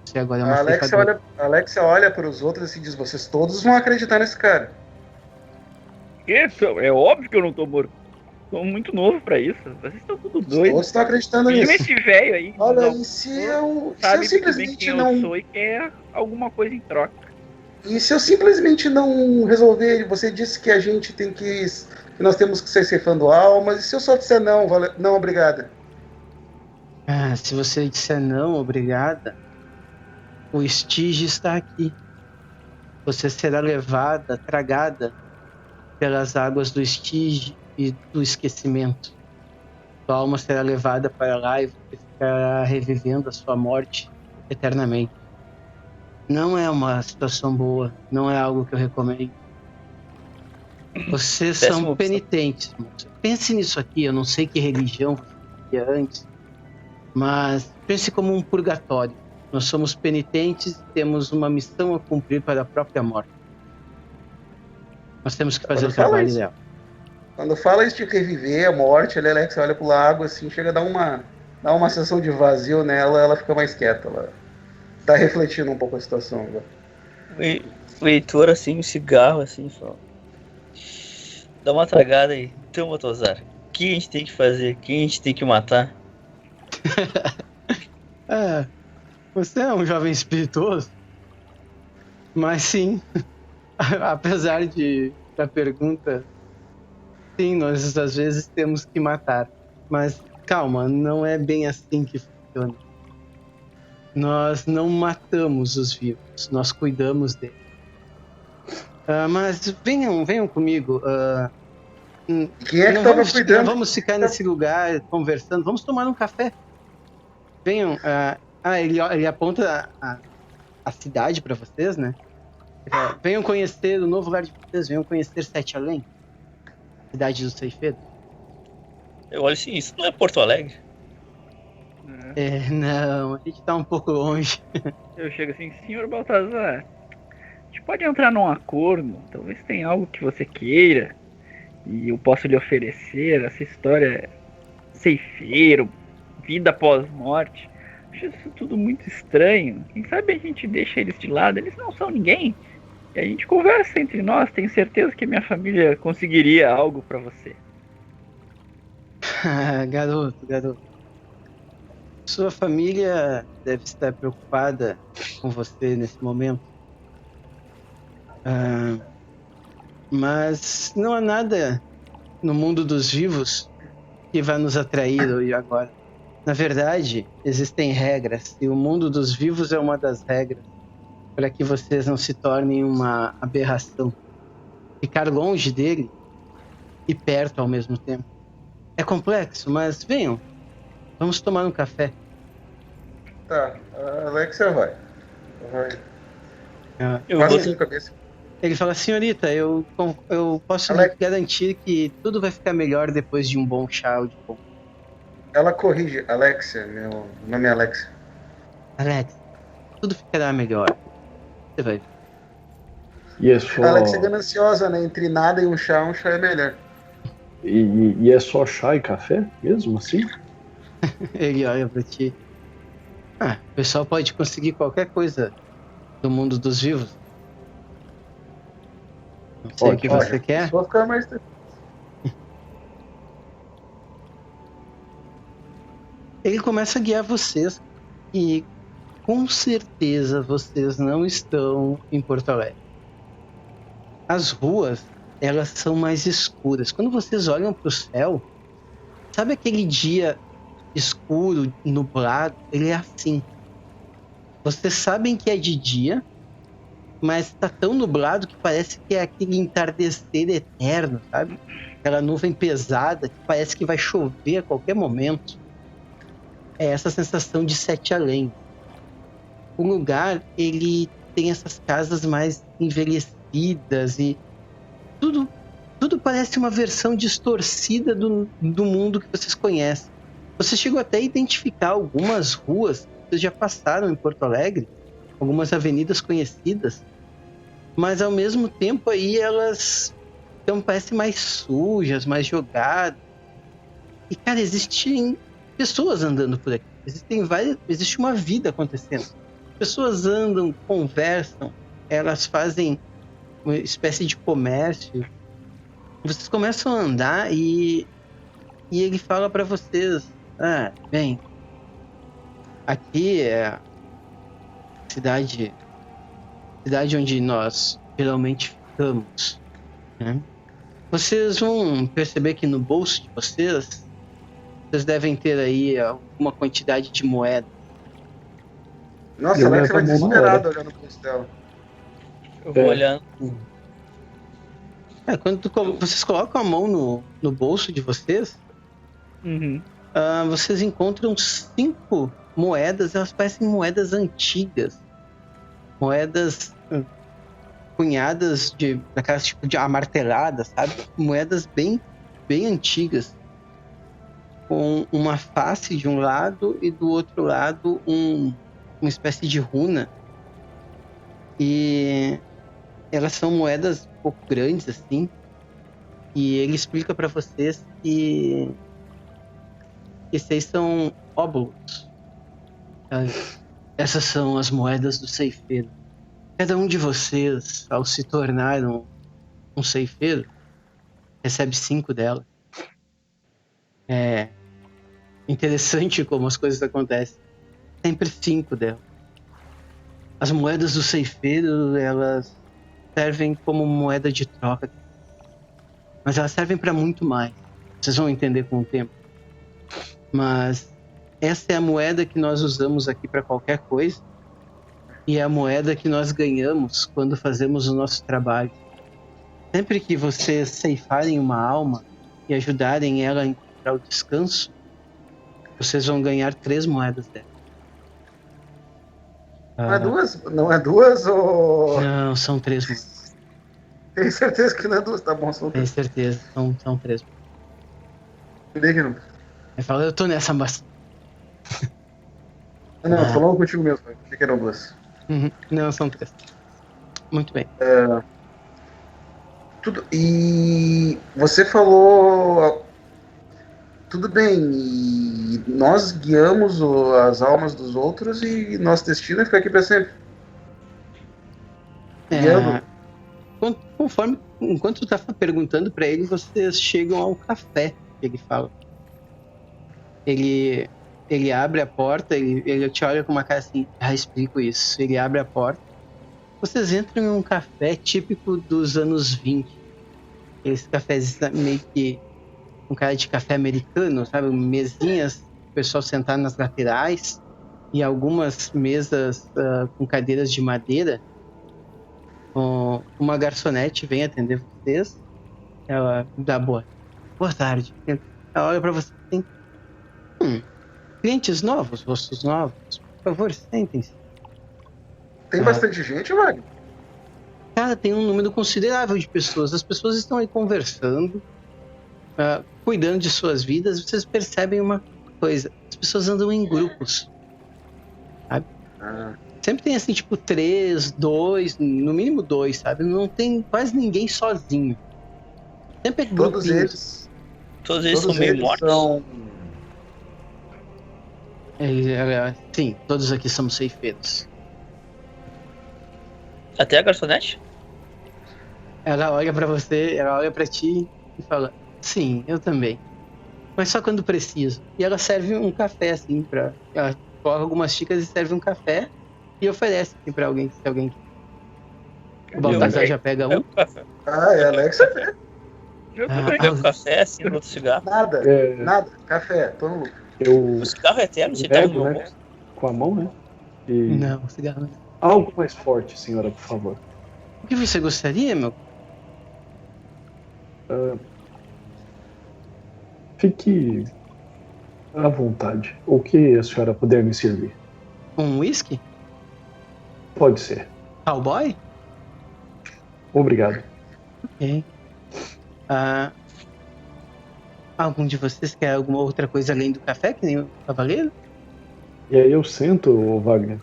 Você agora é uma ceifadora. A Alexia olha para os outros e diz, vocês todos vão acreditar nesse cara. Isso, é óbvio que eu não tô morto. Tô muito novo pra isso. Vocês estão tudo doidos. Todos estão acreditando Mesmo nisso. esse velho aí. Olha, e se eu simplesmente quem não... eu sou e quer alguma coisa em troca. E se eu simplesmente não resolver, você disse que a gente tem que nós temos que ser ceifando almas, e se eu só disser não, não, obrigada? Se você disser não, obrigada, o Stige está aqui. Você será levada, tragada pelas águas do Stige e do esquecimento. Sua alma será levada para lá e você ficará revivendo a sua morte eternamente. Não é uma situação boa, não é algo que eu recomendo. Vocês são penitentes, moça. Pense nisso aqui, eu não sei que religião você tinha antes, mas pense como um purgatório. Nós somos penitentes e temos uma missão a cumprir para a própria morte. Nós temos que fazer o trabalho dela. Quando fala isso de reviver a morte, a Alex olha pro lago, assim, chega a dar uma sensação de vazio nela, ela fica mais quieta. Ela tá refletindo um pouco a situação agora. O Heitor, assim, um cigarro, assim, fala. Dá uma tragada aí. Então, Motozar, o que a gente tem que fazer? Quem a gente tem que matar? Você é um jovem espirituoso, mas sim, apesar da pergunta, sim, nós às vezes temos que matar, mas calma, não é bem assim que funciona. Nós não matamos os vivos, nós cuidamos deles. Mas venham comigo. Quem é que estava cuidando? Não vamos ficar nesse lugar conversando, vamos tomar um café. Venham. Ele aponta a cidade para vocês, né? Venham conhecer o novo lugar de vocês, venham conhecer Sete Além, cidade do Ceifeiro. Eu olho assim, isso não é Porto Alegre? Não, a gente tá um pouco longe. Eu chego assim, senhor Baltazar, a gente pode entrar num acordo, talvez tenha algo que você queira e eu posso lhe oferecer. Essa história ceifeiro, vida pós-morte, acho isso tudo muito estranho. Quem sabe a gente deixa eles de lado, eles não são ninguém. E a gente conversa entre nós, tenho certeza que a minha família conseguiria algo pra você. Garoto. Sua família deve estar preocupada com você nesse momento. Mas não há nada no mundo dos vivos que vai nos atrair hoje agora. Na verdade, existem regras, e o mundo dos vivos é uma das regras para que vocês não se tornem uma aberração. Ficar longe dele e perto ao mesmo tempo. É complexo, mas venham. Vamos tomar um café. Tá, a Alexia vai. Eu vou sem cabeça. Ele fala, senhorita, eu posso lhe garantir que tudo vai ficar melhor depois de um bom chá ou de bom. Ela corrige, Alexia, meu nome é Alexia. Alex, tudo ficará melhor. Você vai ver. E é só... A Alexia é gananciosa, né? Entre nada e um chá é melhor. E é só chá e café mesmo, assim? Ele olha pra ti. O pessoal pode conseguir qualquer coisa do mundo dos vivos. Não sei o que você quer. Vou ficar mais... Ele começa a guiar vocês e com certeza vocês não estão em Porto Alegre. As ruas, elas são mais escuras. Quando vocês olham para o céu, sabe aquele dia escuro, nublado? Ele é assim. Vocês sabem que é de dia, mas está tão nublado que parece que é aquele entardecer eterno, sabe? Aquela nuvem pesada que parece que vai chover a qualquer momento. é essa sensação de Sete Além. O lugar, ele tem essas casas mais envelhecidas e tudo parece uma versão distorcida do mundo que vocês conhecem. Você chegou até a identificar algumas ruas que vocês já passaram em Porto Alegre, algumas avenidas conhecidas, mas ao mesmo tempo aí elas parecem mais sujas, mais jogadas. E, cara, existem pessoas andando por aqui. Existe uma vida acontecendo. Pessoas andam, conversam, elas fazem uma espécie de comércio. Vocês começam a andar e ele fala pra vocês: bem, aqui é a cidade onde nós geralmente ficamos, né? Vocês vão perceber que no bolso de vocês devem ter aí alguma quantidade de moeda. Nossa, Eu Alex vai levo a mão na desesperado olhando pro bolso dela. Eu vou olhando. Quando vocês colocam a mão no bolso de vocês, Uhum. vocês encontram 5 moedas. Elas parecem moedas antigas. Moedas cunhadas daquelas tipo de amarteladas, sabe? Moedas bem, bem antigas. Com uma face de um lado e do outro lado uma espécie de runa. E elas são moedas um pouco grandes, assim. E ele explica pra vocês que esses são óbulos. Essas são as moedas do ceifeiro. Cada um de vocês, ao se tornar um ceifeiro, recebe 5 delas. É interessante como as coisas acontecem. Sempre 5 delas. As moedas do ceifeiro, elas servem como moeda de troca. Mas elas servem para muito mais. Vocês vão entender com o tempo. Mas essa é a moeda que nós usamos aqui para qualquer coisa. E é a moeda que nós ganhamos quando fazemos o nosso trabalho. Sempre que vocês ceifarem uma alma e ajudarem ela a encontrar o descanso, vocês vão ganhar 3 moedas dela. Não é duas ou... Não, são 3 moedas. Tem certeza que não é duas? Tá bom, são Tenho 3. certeza, são 3. Ele fala, eu tô nessa bastante. não, falando contigo mesmo. Achei que eram duas. Não, são 3. Muito bem. E você falou... Tudo bem, e nós guiamos as almas dos outros e nosso destino é ficar aqui pra sempre. Guiando. Enquanto tu tá perguntando pra ele, vocês chegam ao café que ele fala. Ele abre a porta, ele te olha com uma cara assim, explico isso. Ele abre a porta. Vocês entram em um café típico dos anos 20. Esse café meio que um cara de café americano, sabe? Mesinhas, o pessoal sentado nas laterais e algumas mesas com cadeiras de madeira. Uma garçonete vem atender vocês. Ela dá boa tarde. Ela olha pra você assim. Clientes novos, rostos novos. Por favor, sentem-se. Tem bastante gente, Wagner? Cara, tem um número considerável de pessoas. As pessoas estão aí conversando, cuidando de suas vidas. Vocês percebem uma coisa: as pessoas andam em grupos, sabe? Sempre tem assim, tipo 3, 2, no mínimo 2, sabe? Não tem quase ninguém sozinho. Sempre é grupinhos. Todos eles são meio mortos. Sim, todos aqui somos ceifeiros. Até a garçonete? Ela olha pra você, ela olha pra ti e fala: sim, eu também. Mas só quando preciso. E ela serve um café, assim, ela coloca algumas xícaras e serve um café e oferece assim, pra alguém, se alguém quer. O Baltazar já pega um. É Alex. Eu também. Um café, assim, no outro cigarro. Nada. Café, tô no lucro. O cigarro é eterno, você pega no meu bolso. Com a mão, né? Não, o cigarro não. Algo mais forte, senhora, por favor. O que você gostaria, meu? Fique À vontade. O que a senhora puder me servir? Um whisky? Pode ser. Cowboy? Obrigado. Ok. Algum de vocês quer alguma outra coisa além do café, que nem o cavaleiro? E aí eu sento, ô Wagner,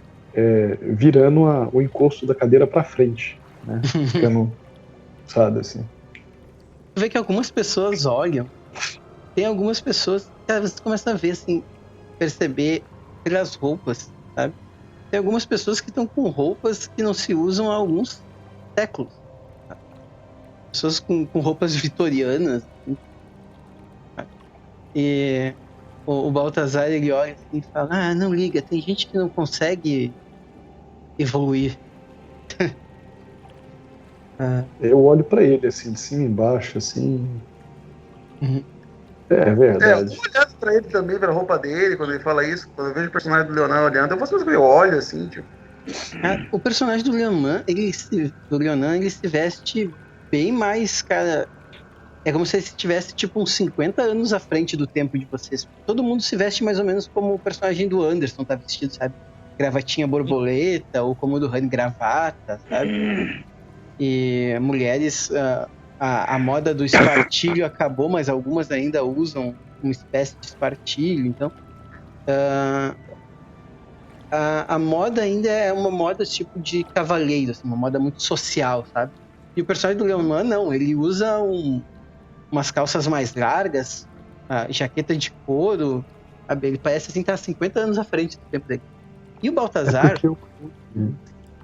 virando o encosto da cadeira pra frente, né? Ficando, sabe, assim. Tu vê que algumas pessoas olham. Tem algumas pessoas que você começa a ver, assim, perceber pelas roupas, sabe? Tem algumas pessoas que estão com roupas que não se usam há alguns séculos. Sabe? Pessoas com roupas vitorianas. Assim, sabe? E o Baltazar, ele olha assim e fala: não liga, tem gente que não consegue evoluir. Eu olho pra ele, assim, de cima e embaixo, assim. Uhum. É verdade. Eu tô olhando pra ele também, pra roupa dele, quando ele fala isso. Quando eu vejo o personagem do Leonan olhando, eu faço eu olho assim, tipo. O personagem do Leonan, ele se veste bem mais, cara. É como se ele estivesse, tipo, uns 50 anos à frente do tempo de vocês. Todo mundo se veste mais ou menos como o personagem do Anderson tá vestido, sabe? Gravatinha borboleta, ou como o do Rani, gravata, sabe? E mulheres, a moda do espartilho acabou, mas algumas ainda usam uma espécie de espartilho, então... A moda ainda é uma moda tipo de cavaleiro, assim, uma moda muito social, sabe? E o personagem do Leonan, não, ele usa umas calças mais largas, jaqueta de couro, sabe? Ele parece assim estar 50 anos à frente do tempo dele. E o Baltazar...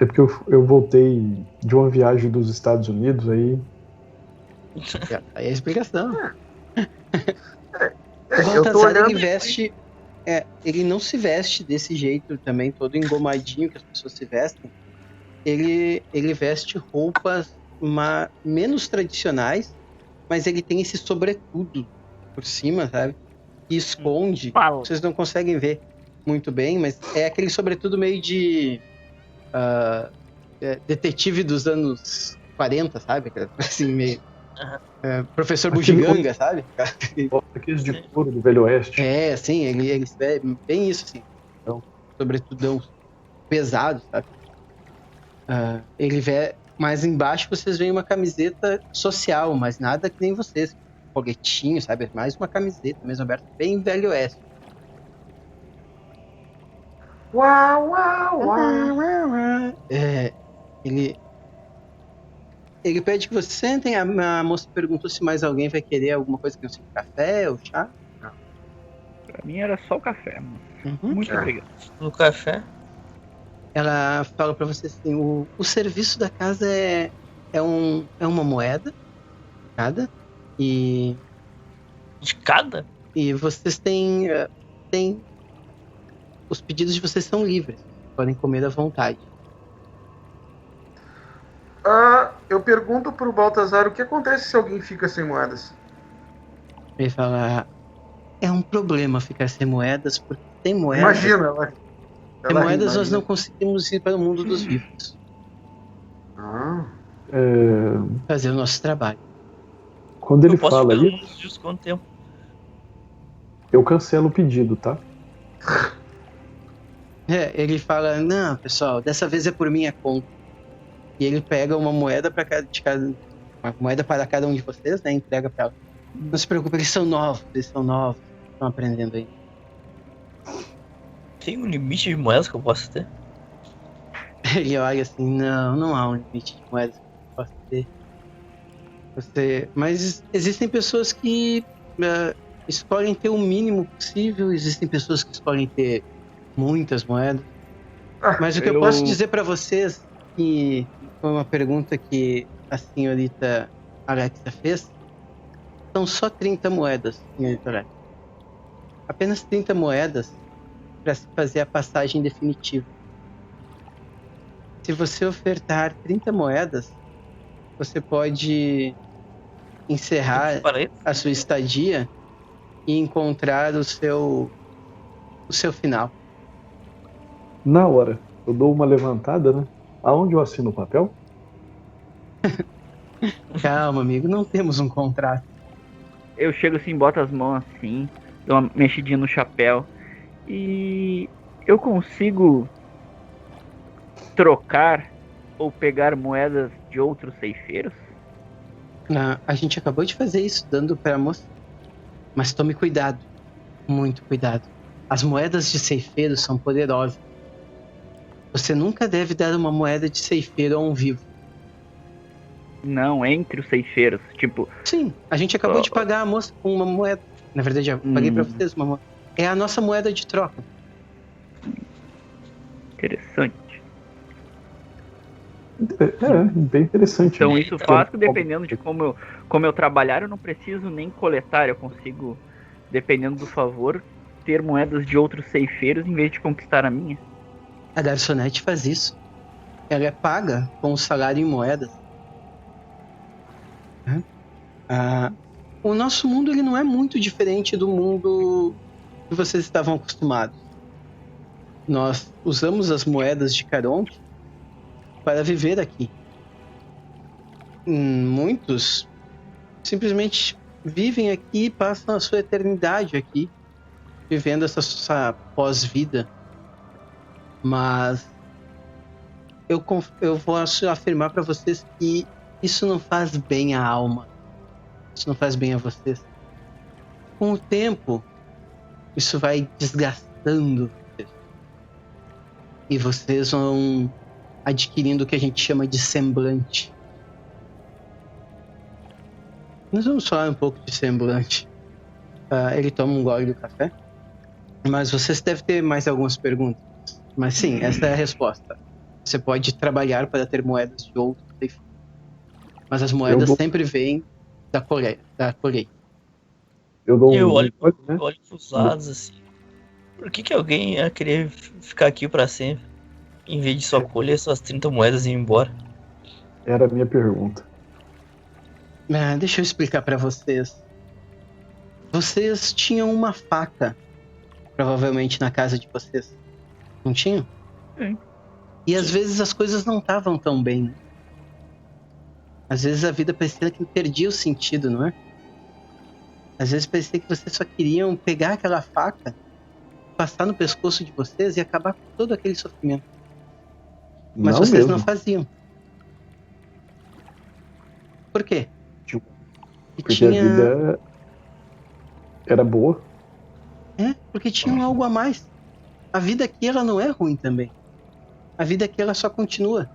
É porque eu voltei de uma viagem dos Estados Unidos, aí... Aí é a explicação. Eu O tô Baltazar, olhando. ele veste... ele não se veste desse jeito também, todo engomadinho que as pessoas se vestem. Ele veste roupas menos tradicionais, mas ele tem esse sobretudo por cima, sabe? Que esconde. Vocês não conseguem ver muito bem, mas é aquele sobretudo meio de detetive dos anos 40, sabe? Assim, meio... professor Bugiganga, sabe? Aqueles de couro do Velho Oeste. É, assim, ele é bem isso, assim. Então, sobretudão pesado, sabe? Ele vê mais embaixo, vocês veem uma camiseta social, mas nada que nem vocês. Foguetinho, sabe? Mais uma camiseta mesmo aberta, bem Velho Oeste. Uau, uau, uau. Ele pede que vocês sentem. A moça perguntou se mais alguém vai querer alguma coisa que não seja café ou chá. Pra mim era só o café, mano. Uhum. Muito obrigado. No café? Ela fala pra vocês assim: o serviço da casa é uma moeda cada, e De cada? vocês têm os pedidos de vocês são livres, podem comer à vontade. Eu pergunto pro Baltazar o que acontece se alguém fica sem moedas. Ele fala: é um problema ficar sem moedas, porque sem moedas. Imagina, ela sem moedas ri, nós não conseguimos ir para o mundo dos vivos. Fazer o nosso trabalho. Quando ele posso fala ficar no isso, mundo dos vivos quanto tempo? eu cancelo o pedido, tá? Ele fala: não, pessoal, dessa vez é por minha conta. E ele pega uma moeda uma moeda para cada um de vocês, né? Entrega para ela. Não se preocupe, eles são novos, estão aprendendo aí. Tem um limite de moedas que eu posso ter? Ele olha assim: não há um limite de moedas que eu possa ter. Mas existem pessoas que escolhem ter o mínimo possível, existem pessoas que escolhem ter muitas moedas. Mas o que eu posso dizer para vocês, que foi uma pergunta que a senhorita Alexa fez, são só 30 moedas, senhorita Alexa. Apenas 30 moedas para se fazer a passagem definitiva. Se você ofertar 30 moedas, você pode encerrar a sua estadia e encontrar o seu final. Na hora, eu dou uma levantada, né? Aonde eu assino o papel? Calma, amigo, não temos um contrato. Eu chego assim, boto as mãos assim, Dou uma mexidinha no chapéu. E eu consigo trocar ou pegar moedas de outros ceifeiros? A gente acabou de fazer isso, dando pra moça. Mas tome cuidado. Muito cuidado. As moedas de ceifeiro são poderosas. Você nunca deve dar uma moeda de ceifeiro a um vivo. Não, entre os ceifeiros. Tipo, Sim, a gente acabou de pagar a moça com uma moeda. Na verdade, eu paguei pra vocês uma moeda. É a nossa moeda de troca. interessante. Bem interessante. Então né? isso faz que, dependendo de como eu trabalhar, eu não preciso nem coletar. Eu consigo, dependendo do favor, ter moedas de outros ceifeiros em vez de conquistar a minha. A garçonete faz isso. Ela é paga com o salário em moedas. O nosso mundo ele não é muito diferente do mundo que vocês estavam acostumados. Nós usamos as moedas de Caronte para viver aqui. Muitos simplesmente vivem aqui e passam a sua eternidade aqui, vivendo essa pós-vida. Mas eu vou afirmar para vocês que isso não faz bem à alma. Isso não faz bem a vocês. Com o tempo, isso vai desgastando vocês. E vocês vão adquirindo o que a gente chama de semblante. Nós vamos falar um pouco de semblante. Ele toma um gole do café. Mas vocês devem ter mais algumas perguntas. Mas sim, essa é a resposta. Você pode trabalhar para ter moedas de outro. Mas as moedas sempre vêm da colheita. Eu olho pros lados assim. Por que alguém ia querer ficar aqui pra sempre? Em vez de só colher suas 30 moedas e ir embora? Era a minha pergunta. Deixa eu explicar pra vocês. Vocês tinham uma faca, provavelmente na casa de vocês. Não tinham? Sim. E às vezes as coisas não estavam tão bem, né? Às vezes a vida parecia que perdia o sentido, não é? Às vezes parecia que vocês só queriam pegar aquela faca, passar no pescoço de vocês e acabar com todo aquele sofrimento. Mas Não vocês mesmo. não faziam. Por quê? Porque a vida era boa. Porque tinha algo a mais. A vida aqui, ela não é ruim também. A vida aqui, ela só continua.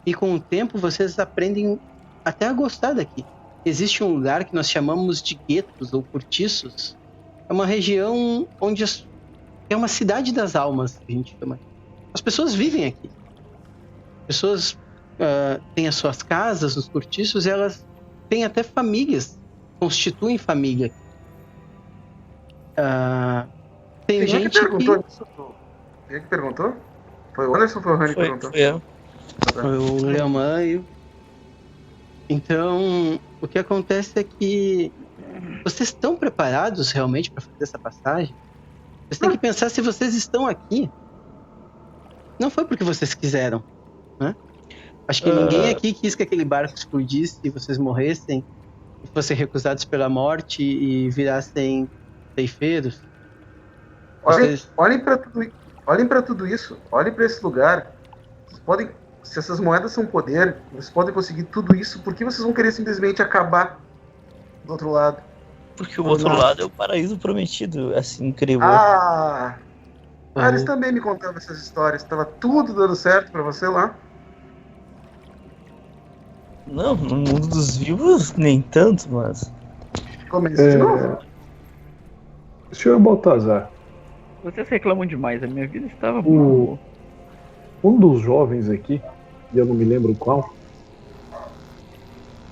E com o tempo, vocês aprendem até a gostar daqui. Existe um lugar que nós chamamos de guetos ou cortiços. É uma região onde é uma cidade das almas, que a gente chama. As pessoas vivem aqui. As pessoas têm as suas casas nos cortiços e elas têm até famílias. Constituem família. Tem Quem gente que perguntou que... isso? Quem que perguntou? Foi o Anderson ou foi o Rani que perguntou? Foi eu. Foi o Leoman. Então, o que acontece é que vocês estão preparados realmente para fazer essa passagem? Vocês têm que pensar se vocês estão aqui. Não foi porque vocês quiseram, né? Acho que ninguém aqui quis que aquele barco explodisse e vocês morressem, e fossem recusados pela morte e virassem ceifeiros. Olhem para tudo isso. Olhem para esse lugar. Vocês podem, se essas moedas são poder, vocês podem conseguir tudo isso. Por que vocês vão querer simplesmente acabar do outro lado? Porque o outro lado é o paraíso prometido, assim, incrível. Eles também me contavam essas histórias. Tava tudo dando certo para você lá. Não, no mundo dos vivos nem tanto, mas... Começa de novo. Senhor Baltazar, Vocês reclamam demais, a minha vida estava boa. um dos jovens aqui, e eu não me lembro qual,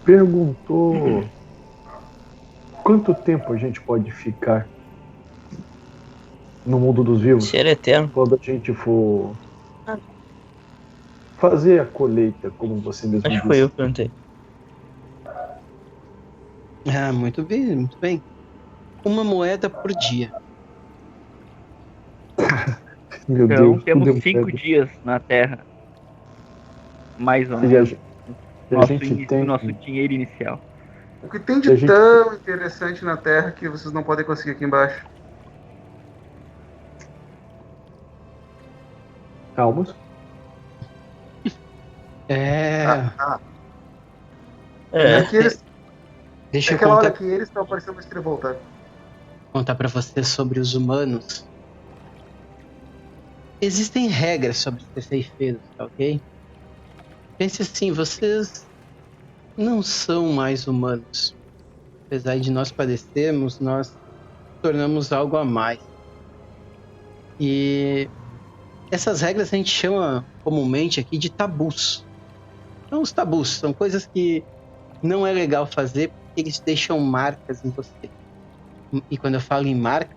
perguntou quanto tempo a gente pode ficar no mundo dos vivos Ser eterno. quando a gente for fazer a colheita, como você mesmo Acho disse. que foi eu que perguntei. Muito bem, muito bem. Uma moeda por dia. Meu Então Deus, temos que 5 demônio. dias na Terra. Mais ou E menos. a gente tem Nosso dinheiro inicial. O que tem E a de gente- tão interessante na Terra que vocês não podem conseguir aqui embaixo? Almas. Ah, É, é que eles, Deixa é eu aquela hora contar, que eles estão aparecendo na estrela voltar. contar para vocês sobre os humanos. Existem regras sobre ser ceifeiros, tá ok? Pense assim, vocês não são mais humanos. Apesar de nós parecermos, nós tornamos algo a mais. E essas regras a gente chama comumente aqui de tabus. Então, os tabus são coisas que não é legal fazer porque eles deixam marcas em você. E quando eu falo em marca,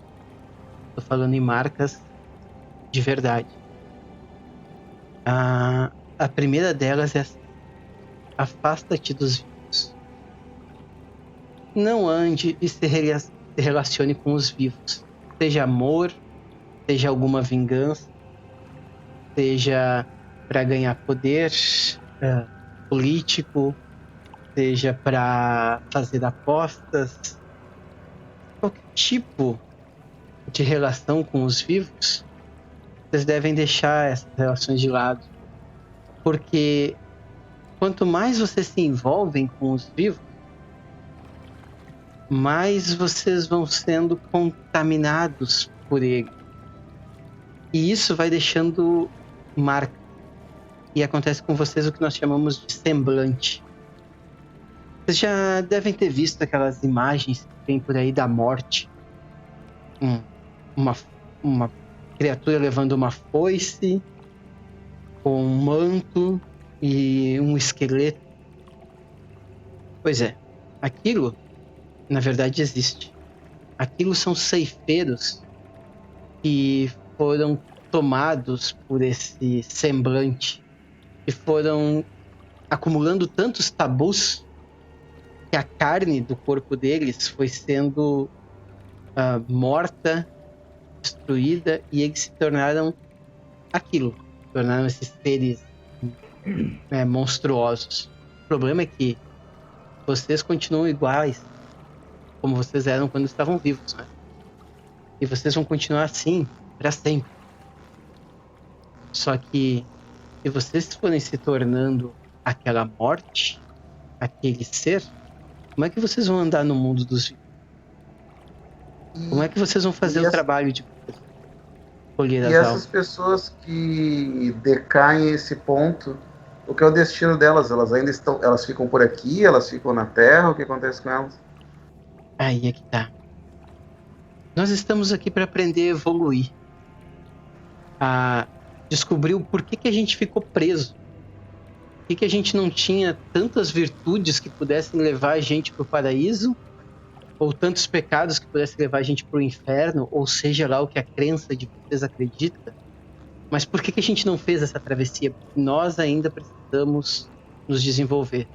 estou falando em marcas de verdade. A primeira delas é assim: afasta-te dos vivos. Não ande e se relacione com os vivos. Seja amor, seja alguma vingança, seja para ganhar poder político, seja para fazer apostas, qualquer tipo de relação com os vivos, vocês devem deixar essas relações de lado, porque quanto mais vocês se envolvem com os vivos, mais vocês vão sendo contaminados por ele. E isso vai deixando marca. E acontece com vocês o que nós chamamos de semblante. Vocês já devem ter visto aquelas imagens que tem por aí da morte. Uma criatura levando uma foice, com um manto e um esqueleto. Pois é, aquilo, na verdade, existe. Aquilo são ceifeiros que foram tomados por esse semblante, que foram acumulando tantos tabus que a carne do corpo deles foi sendo morta, destruída, e eles se tornaram aquilo, tornaram esses seres monstruosos. O problema é que vocês continuam iguais como vocês eram quando estavam vivos, né? E vocês vão continuar assim para sempre. Só que se vocês forem se tornando aquela morte, aquele ser, como é que vocês vão andar no mundo dos vivos? Como é que vocês vão fazer o trabalho de colher E as essas almas? pessoas que decaem a esse ponto, o que é o destino delas? Elas ainda estão, elas ficam por aqui, elas ficam na Terra, o que acontece com elas? Aí é que tá. Nós estamos aqui para aprender a evoluir, a descobrir o porquê que a gente ficou preso, por que a gente não tinha tantas virtudes que pudessem levar a gente para o paraíso, ou tantos pecados que pudessem levar a gente para o inferno, ou seja lá o que a crença de vocês acredita. Mas por que a gente não fez essa travessia? Porque nós ainda precisamos nos desenvolver.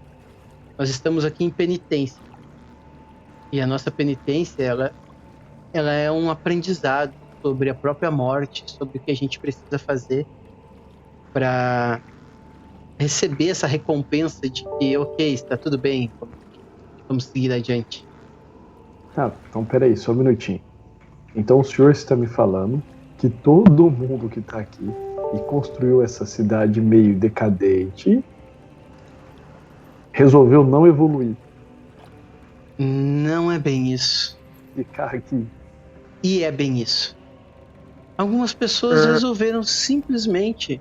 Nós estamos aqui em penitência. E a nossa penitência, ela é um aprendizado sobre a própria morte, sobre o que a gente precisa fazer para receber essa recompensa de que, ok, está tudo bem, vamos seguir adiante. Tá, então peraí, só um minutinho. Então o senhor está me falando que todo mundo que tá aqui e construiu essa cidade meio decadente resolveu não evoluir. Não é bem isso. Ficar aqui. E é bem isso. Algumas pessoas resolveram simplesmente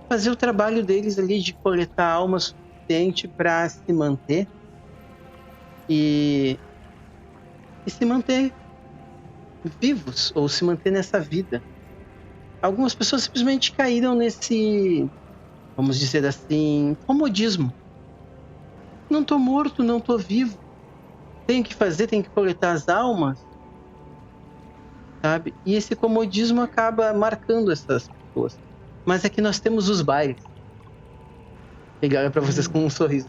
fazer o trabalho deles ali de coletar alma suficiente para se manter e se manter vivos, ou se manter nessa vida. Algumas pessoas simplesmente caíram nesse, vamos dizer assim, comodismo. Não tô morto, não tô vivo. Tenho que fazer, tenho que coletar as almas. Sabe? E esse comodismo acaba marcando essas pessoas. Mas aqui nós temos os bailes. Ele olha pra vocês com um sorriso.